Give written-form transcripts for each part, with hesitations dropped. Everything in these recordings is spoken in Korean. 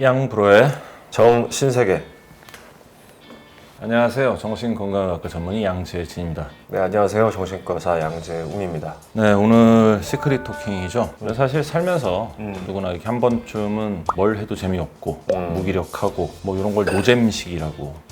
양브로의 정신세계. 안녕하세요. 정신건강의학과 전문의 양재진입니다. 네, 안녕하세요. 정신과사 양재웅입니다. 네, 오늘 시크릿 토킹이죠. 사실 살면서 누구나 이렇게 한 번쯤은 뭘 해도 재미없고 무기력하고 뭐 이런 걸 노잼식이라고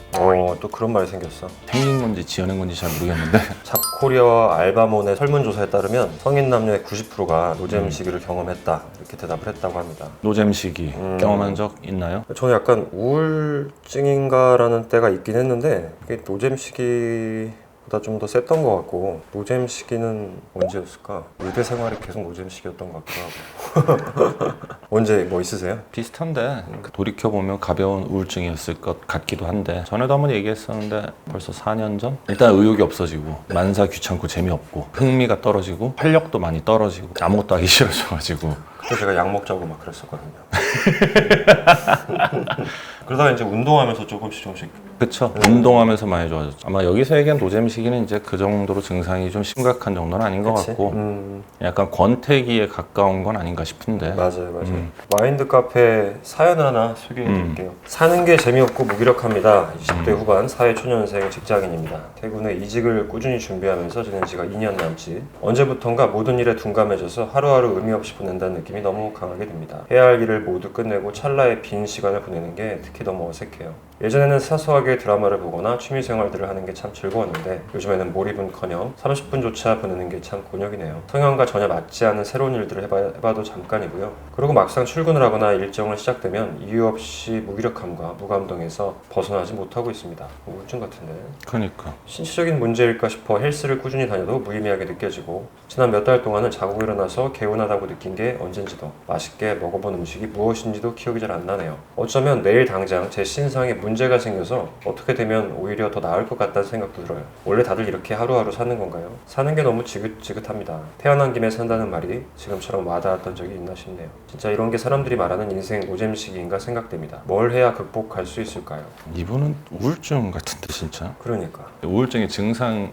또 그런 말이 생겼어. 생긴 건지 지어낸 건지 잘 모르겠는데 잡코리아와 알바몬의 설문조사에 따르면 성인 남녀의 90%가 노잼 시기를 경험했다, 이렇게 대답을 했다고 합니다. 노잼식이 경험한 적 있나요? 저는 약간 우울증인가라는 때가 있긴 했는데 이게 노잼 시기보다 좀 더 셌던 것 같고, 노잼 시기는 언제였을까? 의대 생활이 계속 노잼 시기였던 것 같기도 하고. 언제 뭐 있으세요? 비슷한데 돌이켜보면 가벼운 우울증이었을 것 같기도 한데, 전에도 한번 얘기했었는데 벌써 4년 전? 일단 의욕이 없어지고 만사 귀찮고 재미없고 흥미가 떨어지고 활력도 많이 떨어지고 아무것도 하기 싫어져가지고 그때 제가 약 먹자고 막 그랬었거든요. 그러다가 이제 운동하면서 조금씩 그쵸. 운동하면서 많이 좋아졌죠. 아마 여기서 얘기한 노잼 시기는 이제 그 정도로 증상이 좀 심각한 정도는 아닌 것 그치? 같고 약간 권태기에 가까운 건 아닌가 싶은데. 맞아요. 마인드 카페 사연 하나 소개해드릴게요. 사는 게 재미없고 무기력합니다. 20대 후반 사회초년생 직장인입니다. 퇴근 후 이직을 꾸준히 준비하면서 지낸 지가 2년 남짓. 언제부턴가 모든 일에 둔감해져서 하루하루 의미 없이 보낸다는 느낌이 너무 강하게 듭니다. 해야 할 일을 모두 끝내고 찰나의 빈 시간을 보내는 게 특히 너무 어색해요. 예전에는 사소하게 드라마를 보거나 취미생활들을 하는 게 참 즐거웠는데 요즘에는 몰입은커녕 30분조차 보내는 게 참 곤욕이네요. 성향과 전혀 맞지 않은 새로운 일들을 해봐도 잠깐이고요. 그리고 막상 출근을 하거나 일정을 시작되면 이유 없이 무기력함과 무감동에서 벗어나지 못하고 있습니다. 우울증 같은데. 그러니까 신체적인 문제일까 싶어 헬스를 꾸준히 다녀도 무의미하게 느껴지고, 지난 몇 달 동안은 자고 일어나서 개운하다고 느낀 게 언젠지도, 맛있게 먹어본 음식이 무엇인지도 기억이 잘 안 나네요. 어쩌면 내일 당장 제 신상에 문제가 생겨서 어떻게 되면 오히려 더 나을 것 같다는 생각도 들어요. 원래 다들 이렇게 하루하루 사는 건가요? 사는 게 너무 지긋지긋합니다. 태어난 김에 산다는 말이 지금처럼 와닿았던 적이 있나 싶네요. 진짜 이런 게 사람들이 말하는 인생 노잼 시기인가 생각됩니다. 뭘 해야 극복할 수 있을까요? 이분은 우울증 같은데 진짜. 그러니까 우울증의 증상이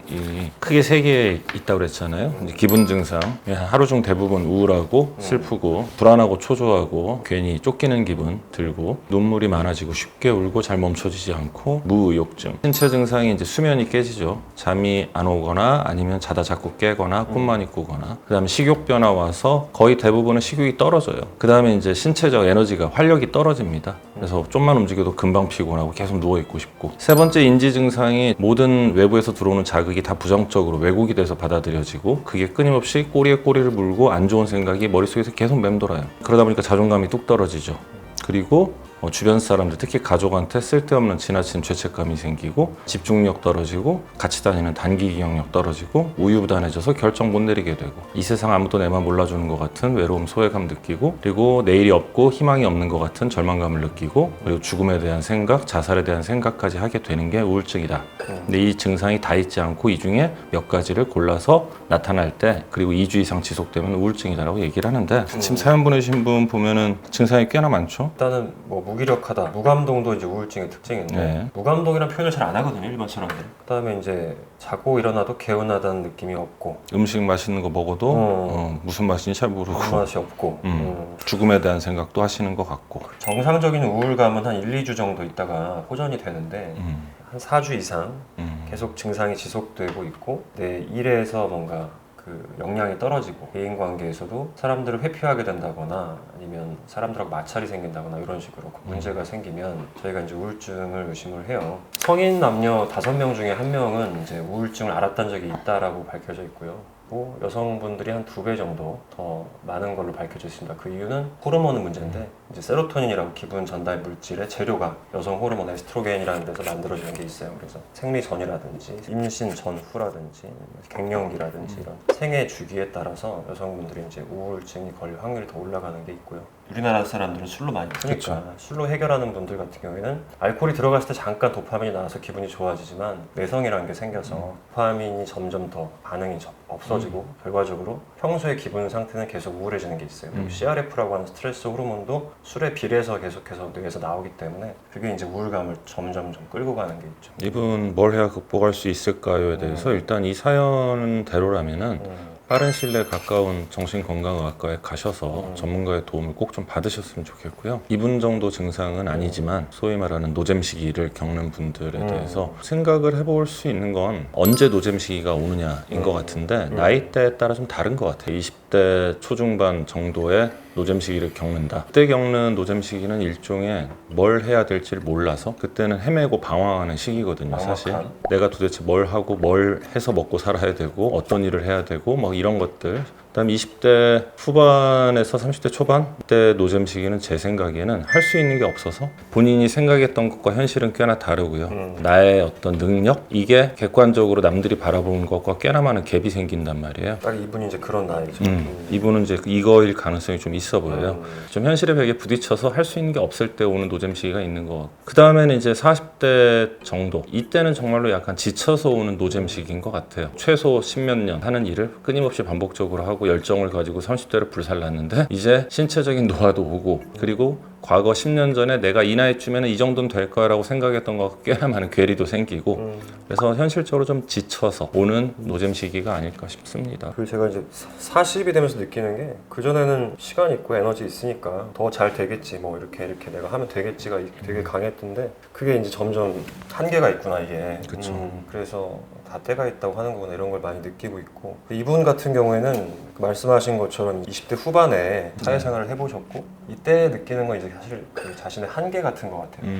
크게 3개 있다고 그랬잖아요. 이제 기분 증상, 하루 중 대부분 우울하고 슬프고 불안하고 초조하고 괜히 쫓기는 기분 들고 눈물이 많아지고 쉽게 울고 잘 멈춰지지 않고 무의욕증. 신체 증상이 이제 수면이 깨지죠. 잠이 안 오거나 아니면 자다 자꾸 깨거나 꿈만 꾸거나, 그 다음에 식욕 변화 와서 거의 대부분은 식욕이 떨어져요. 그 다음에 이제 신체적 에너지가 활력이 떨어집니다. 그래서 좀만 움직여도 금방 피곤하고 계속 누워있고 싶고, 세 번째 인지 증상이 모든 외부에서 들어오는 자극이 다 부정적으로 왜곡이 돼서 받아들여지고 그게 끊임없이 꼬리에 꼬리를 물고 안 좋은 생각이 머릿속에서 계속 맴돌아요. 그러다 보니까 자존감이 뚝 떨어지죠. 그리고 주변 사람들, 특히 가족한테 쓸데없는 지나친 죄책감이 생기고 집중력 떨어지고 같이 다니는 단기 기억력 떨어지고 우유부단해져서 결정 못 내리게 되고, 이 세상 아무도 내만 몰라주는 것 같은 외로움, 소외감 느끼고, 그리고 내일이 없고 희망이 없는 것 같은 절망감을 느끼고, 그리고 죽음에 대한 생각, 자살에 대한 생각까지 하게 되는 게 우울증이다. 근데 이 증상이 다 있지 않고 이 중에 몇 가지를 골라서 나타날 때, 그리고 2주 이상 지속되면 우울증이다라고 얘기를 하는데, 지금 사연 보내신 분 보면은 증상이 꽤나 많죠? 일단은 뭐 무기력하다, 무감동도 이제 우울증의 특징인데, 네. 무감동이란 표현을 잘 안 하거든요, 일반 사람들. 그다음에 이제 자고 일어나도 개운하다는 느낌이 없고, 음식 맛있는 거 먹어도 무슨 맛인지 잘 모르고 아무 맛이 없고, 죽음에 대한 생각도 하시는 것 같고. 정상적인 우울감은 한 1, 2주 정도 있다가 호전이 되는데 한 4주 이상 계속 증상이 지속되고 있고, 내 일에서 뭔가 그 역량이 떨어지고 대인관계에서도 사람들을 회피하게 된다거나 아니면 사람들하고 마찰이 생긴다거나 이런 식으로 문제가 생기면 저희가 이제 우울증을 의심을 해요. 성인 남녀 5명 중에 1명은 이제 우울증을 알았던 적이 있다라고 밝혀져 있고요. 여성분들이 한 2배 정도 더 많은 걸로 밝혀져 있습니다. 그 이유는 호르몬 문제인데, 이제 세로토닌이라고 기분 전달 물질의 재료가 여성 호르몬 에스트로겐이라는 데서 만들어지는 게 있어요. 그래서 생리 전이라든지 임신 전후라든지 갱년기라든지 이런 생애 주기에 따라서 여성분들이 이제 우울증이 걸릴 확률이 더 올라가는 게 있고요. 우리나라 사람들은 술로 많이 푸니까 술로 해결하는 분들 같은 경우에는 알코올이 들어갔을 때 잠깐 도파민이 나와서 기분이 좋아지지만 내성이라는 게 생겨서 도파민이 점점 더 반응이 없어지고 결과적으로 평소의 기분 상태는 계속 우울해지는 게 있어요. 그리고 CRF라고 하는 스트레스 호르몬도 술에 비례해서 계속해서 뇌에서 나오기 때문에 그게 이제 우울감을 점점 끌고 가는 게 있죠. 이분 뭘 해야 극복할 수 있을까요에 대해서 일단 이 사연대로라면은 빠른 시일 내에 가까운 정신건강의학과에 가셔서 전문가의 도움을 꼭 좀 받으셨으면 좋겠고요. 이분 정도 증상은 아니지만 소위 말하는 노잼 시기를 겪는 분들에 대해서 생각을 해볼 수 있는 건 언제 노잼 시기가 오느냐인 것 같은데 나이대에 따라 좀 다른 것 같아요. 20대 초중반 정도의 노잼 시기를 겪는다. 그때 겪는 노잼 시기는 일종의 뭘 해야 될지를 몰라서 그때는 헤매고 방황하는 시기거든요. 사실 내가 도대체 뭘 하고 뭘 해서 먹고 살아야 되고 어떤 일을 해야 되고 막 이런 것들. 그다음 20대 후반에서 30대 초반 때 노잼 시기는 제 생각에는 할 수 있는 게 없어서 본인이 생각했던 것과 현실은 꽤나 다르고요. 나의 어떤 능력 이게 객관적으로 남들이 바라보는 것과 꽤나 많은 갭이 생긴단 말이에요. 딱 이분이 이제 그런 나이죠. 이분은 이제 이거일 가능성이 좀 있어 보여요. 좀 현실의 벽에 부딪혀서 할 수 있는 게 없을 때 오는 노잼 시기가 있는 것 같고 그 다음에는 이제 40대 정도 이때는 정말로 약간 지쳐서 오는 노잼 시기인 것 같아요. 최소 10몇 년 하는 일을 끊임없이 반복적으로 하고 열정을 가지고 30대를 불살랐는데 이제 신체적인 노화도 오고 그리고 과거 10년 전에 내가 이 나이쯤에는 이 정도는 될 거라고 생각했던 것과 꽤나 많은 괴리도 생기고 그래서 현실적으로 좀 지쳐서 오는 노잼 시기가 아닐까 싶습니다. 그리고 제가 이제 40이 되면서 느끼는 게 그전에는 시간 있고 에너지 있으니까 더 잘 되겠지 뭐 이렇게 내가 하면 되겠지가 되게 강했던데 그게 이제 점점 한계가 있구나 이게. 그쵸. 그래서 다 때가 있다고 하는 거구나 이런 걸 많이 느끼고 있고 이분 같은 경우에는 말씀하신 것처럼 20대 후반에 사회생활을 해보셨고 이때 느끼는 건 이제 사실 그 자신의 한계 같은 것 같아요.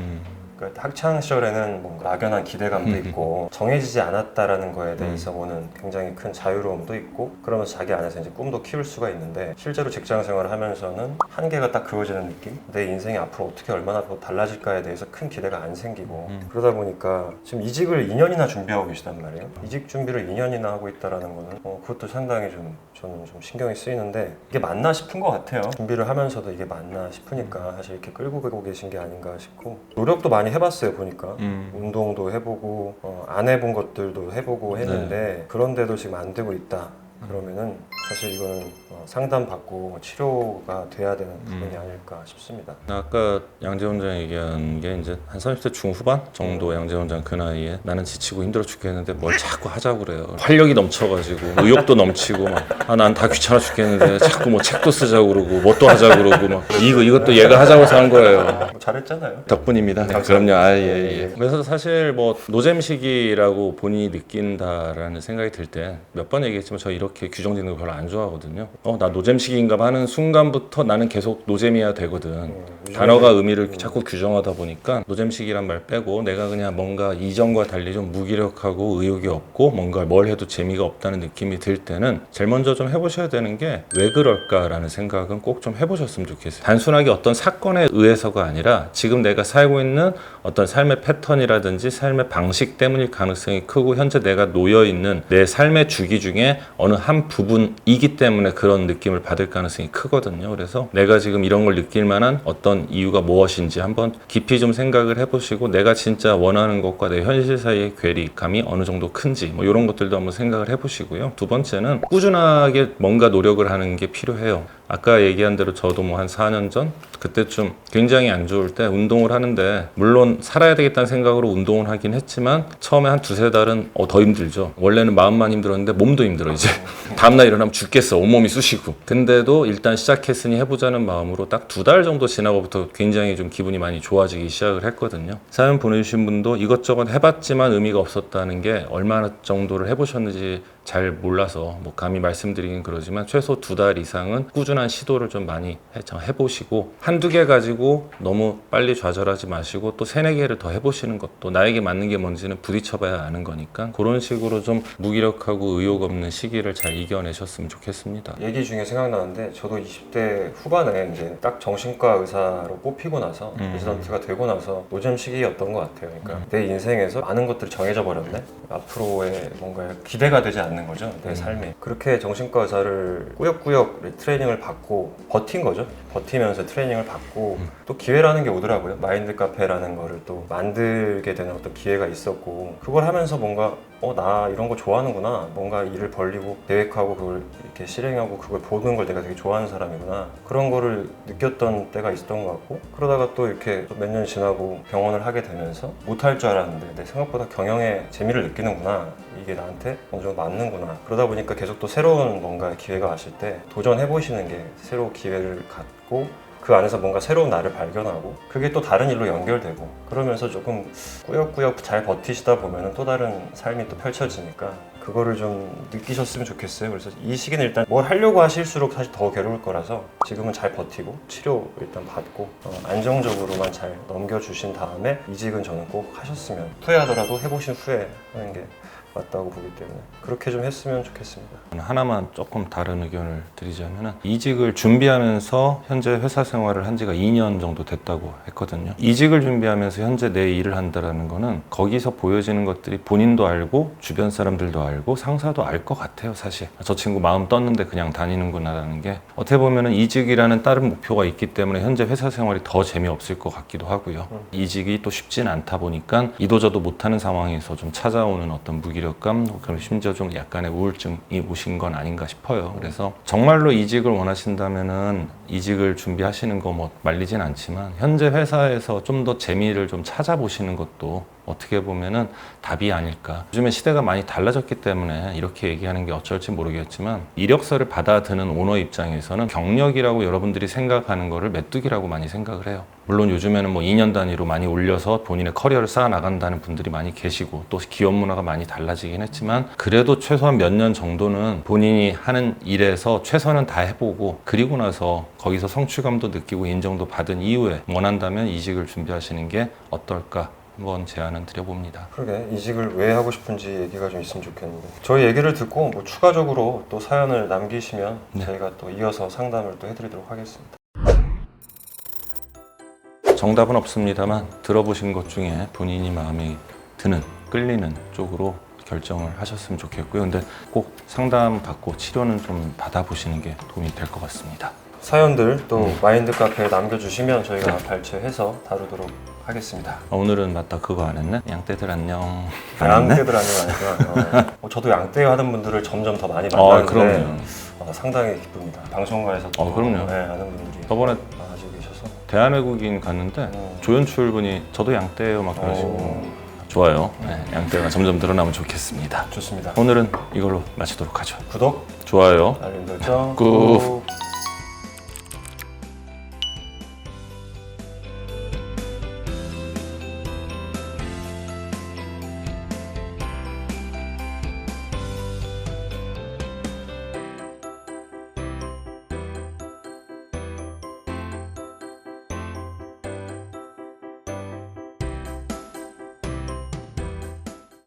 그러니까 학창 시절에는 뭔가 막연한 기대감도 있고 정해지지 않았다라는 거에 대해서 오는 굉장히 큰 자유로움도 있고 그러면서 자기 안에서 이제 꿈도 키울 수가 있는데 실제로 직장 생활을 하면서는 한계가 딱 그어지는 느낌? 내 인생이 앞으로 어떻게 얼마나 더 달라질까에 대해서 큰 기대가 안 생기고 그러다 보니까 지금 이직을 2년이나 준비하고 계시단 말이에요. 이직 준비를 2년이나 하고 있다라는 거는 그것도 상당히 좀 저는 좀 신경이 쓰이는데 이게 맞나 싶은 것 같아요. 준비를 하면서도 이게 맞나 싶으니까 사실 이렇게 끌고 가고 계신 게 아닌가 싶고 노력도 많이 해봤어요 보니까 운동도 해보고 안 해본 것들도 해보고 했는데 그런데도 지금 안 되고 있다 그러면은 사실 이거는 상담받고 치료가 돼야 되는 부분이 아닐까 싶습니다. 아까 양재 원장 얘기한 게 이제 한 30대 중후반 정도 양재 원장 그 나이에 나는 지치고 힘들어 죽겠는데 뭘 자꾸 하자고 그래요. 활력이 넘쳐가지고 의욕도 넘치고 막 난 다 귀찮아 죽겠는데 자꾸 뭐 책도 쓰자고 그러고 뭐 또 하자고 그러고 막 이것도 얘가 하자고 해서 한 거예요. 잘했잖아요. 덕분입니다. 네, 그럼요. 예. 그래서 사실 뭐 노잼 시기라고 본인이 느낀다라는 생각이 들 때 몇 번 얘기했지만 저 이렇게 규정 짓는 거 별로 안 좋아하거든요. 나 노잼 시기인가 봐 하는 순간부터 나는 계속 노잼이야 되거든. 단어가 의미를 자꾸 규정하다 보니까 노잼 시기란 말 빼고 내가 그냥 뭔가 이전과 달리 좀 무기력하고 의욕이 없고 뭔가 뭘 해도 재미가 없다는 느낌이 들 때는 제일 먼저 좀 해보셔야 되는 게 왜 그럴까라는 생각은 꼭 좀 해보셨으면 좋겠어요. 단순하게 어떤 사건에 의해서가 아니라 지금 내가 살고 있는 어떤 삶의 패턴이라든지 삶의 방식 때문일 가능성이 크고 현재 내가 놓여있는 내 삶의 주기 중에 어느 한 부분이기 때문에 그런 느낌을 받을 가능성이 크거든요. 그래서 내가 지금 이런 걸 느낄 만한 어떤 이유가 무엇인지 한번 깊이 좀 생각을 해보시고 내가 진짜 원하는 것과 내 현실 사이의 괴리감이 어느 정도 큰지 뭐 이런 것들도 한번 생각을 해보시고요. 두 번째는 꾸준하게 뭔가 노력을 하는 게 필요해요. 아까 얘기한 대로 저도 뭐 한 4년 전 그때쯤 굉장히 안 좋을 때 운동을 하는데 물론 살아야 되겠다는 생각으로 운동을 하긴 했지만 처음에 한 두세 달은 더 힘들죠. 원래는 마음만 힘들었는데 몸도 힘들어 이제. 다음날 일어나면 죽겠어. 온몸이 쑤시고. 근데도 일단 시작했으니 해보자는 마음으로 딱 2달 정도 지나고부터 굉장히 좀 기분이 많이 좋아지기 시작을 했거든요. 사연 보내주신 분도 이것저것 해봤지만 의미가 없었다는 게 얼마나 정도를 해보셨는지 잘 몰라서 뭐 감히 말씀드리긴 그러지만 최소 2달 이상은 꾸준한 시도를 좀 많이 해보시고 한두 개 가지고 너무 빨리 좌절하지 마시고 또 3-4개를 더 해보시는 것도 나에게 맞는 게 뭔지는 부딪혀봐야 아는 거니까 그런 식으로 좀 무기력하고 의욕 없는 시기를 잘 이겨내셨으면 좋겠습니다. 얘기 중에 생각나는데 저도 20대 후반에 이제 딱 정신과 의사로 뽑히고 나서 레지던트가 되고 나서 노잼 시기였던 것 같아요. 그러니까 내 인생에서 많은 것들이 정해져 버렸네. 앞으로의 뭔가 기대가 되지 않는 거죠. 내 삶에. 그렇게 정신과 의사를 꾸역꾸역 트레이닝을 받고 버틴 거죠. 버티면서 트레이닝을 받고 또 기회라는 게 오더라고요. 마인드 카페라는 거를 또 만들게 되는 어떤 기회가 있었고 그걸 하면서 뭔가 나 이런 거 좋아하는구나. 뭔가 일을 벌리고 계획하고 그걸 이렇게 실행하고 그걸 보는 걸 내가 되게 좋아하는 사람이구나. 그런 거를 느꼈던 때가 있었던 것 같고, 그러다가 또 이렇게 몇 년 지나고 병원을 하게 되면서 못할 줄 알았는데 내 생각보다 경영에 재미를 느끼는구나. 이게 나한테 어느 정도 맞는구나. 그러다 보니까 계속 또 새로운 뭔가 기회가 왔을 때 도전해보시는 게 새로 기회를 갖고 그 안에서 뭔가 새로운 나를 발견하고 그게 또 다른 일로 연결되고 그러면서 조금 꾸역꾸역 잘 버티시다 보면 또 다른 삶이 또 펼쳐지니까 그거를 좀 느끼셨으면 좋겠어요. 그래서 이 시기는 일단 뭘 하려고 하실수록 사실 더 괴로울 거라서 지금은 잘 버티고 치료 일단 받고 안정적으로만 잘 넘겨주신 다음에 이직은 저는 꼭 하셨으면, 후회하더라도 해보신 후에 하는 게 맞다고 보기 때문에 그렇게 좀 했으면 좋겠습니다. 하나만 조금 다른 의견을 드리자면, 이직을 준비하면서 현재 회사 생활을 한 지가 2년 정도 됐다고 했거든요. 이직을 준비하면서 현재 내 일을 한다는 거는 거기서 보여지는 것들이 본인도 알고 주변 사람들도 알고 상사도 알 것 같아요. 사실 저 친구 마음 떴는데 그냥 다니는구나라는 게, 어떻게 보면 이직이라는 다른 목표가 있기 때문에 현재 회사 생활이 더 재미없을 것 같기도 하고요. 이직이 또 쉽지는 않다 보니까 이도저도 못하는 상황에서 좀 찾아오는 어떤 무기력감, 그럼 심지어 좀 약간의 우울증이 오신 건 아닌가 싶어요. 그래서 정말로 이직을 원하신다면은 이직을 준비하시는 거 뭐 말리진 않지만 현재 회사에서 좀 더 재미를 좀 찾아보시는 것도 어떻게 보면은 답이 아닐까. 요즘에 시대가 많이 달라졌기 때문에 이렇게 얘기하는 게 어쩔지 모르겠지만, 이력서를 받아드는 오너 입장에서는 경력이라고 여러분들이 생각하는 거를 메뚜기라고 많이 생각을 해요. 물론 요즘에는 뭐 2년 단위로 많이 올려서 본인의 커리어를 쌓아 나간다는 분들이 많이 계시고 또 기업 문화가 많이 달라지긴 했지만, 그래도 최소한 몇 년 정도는 본인이 하는 일에서 최선은 다 해보고 그리고 나서 거기서 성취감도 느끼고 인정도 받은 이후에 원한다면 이직을 준비하시는 게 어떨까 한번 제안은 드려봅니다. 그러게, 이직을 왜 하고 싶은지 얘기가 좀 있으면 좋겠는데, 저희 얘기를 듣고 뭐 추가적으로 또 사연을 남기시면 저희가 또 이어서 상담을 또 해드리도록 하겠습니다. 정답은 없습니다만 들어보신 것 중에 본인이 마음에 드는, 끌리는 쪽으로 결정을 하셨으면 좋겠고요. 근데 꼭 상담 받고 치료는 좀 받아보시는 게 도움이 될 것 같습니다. 사연들 또 마인드 카페에 남겨주시면 저희가 발췌해서 다루도록 하겠습니다. 오늘은 맞다 그거 안 했네? 양떼들 안녕. 안 했네? 양떼들 아니면 저도 양떼 하는 분들을 점점 더 많이 만나는데 그럼요. 상당히 기쁩니다. 방송가에서 또 그럼요. 네, 아는 분들이 저번에 많아지고 계셔서. 대한외국인 갔는데 조연출 분이 저도 양떼예요 막 그러시고. 좋아요. 네, 양떼가 점점 늘어나면 좋겠습니다. 좋습니다. 오늘은 이걸로 마치도록 하죠. 구독, 좋아요. 알림 설정 꾹.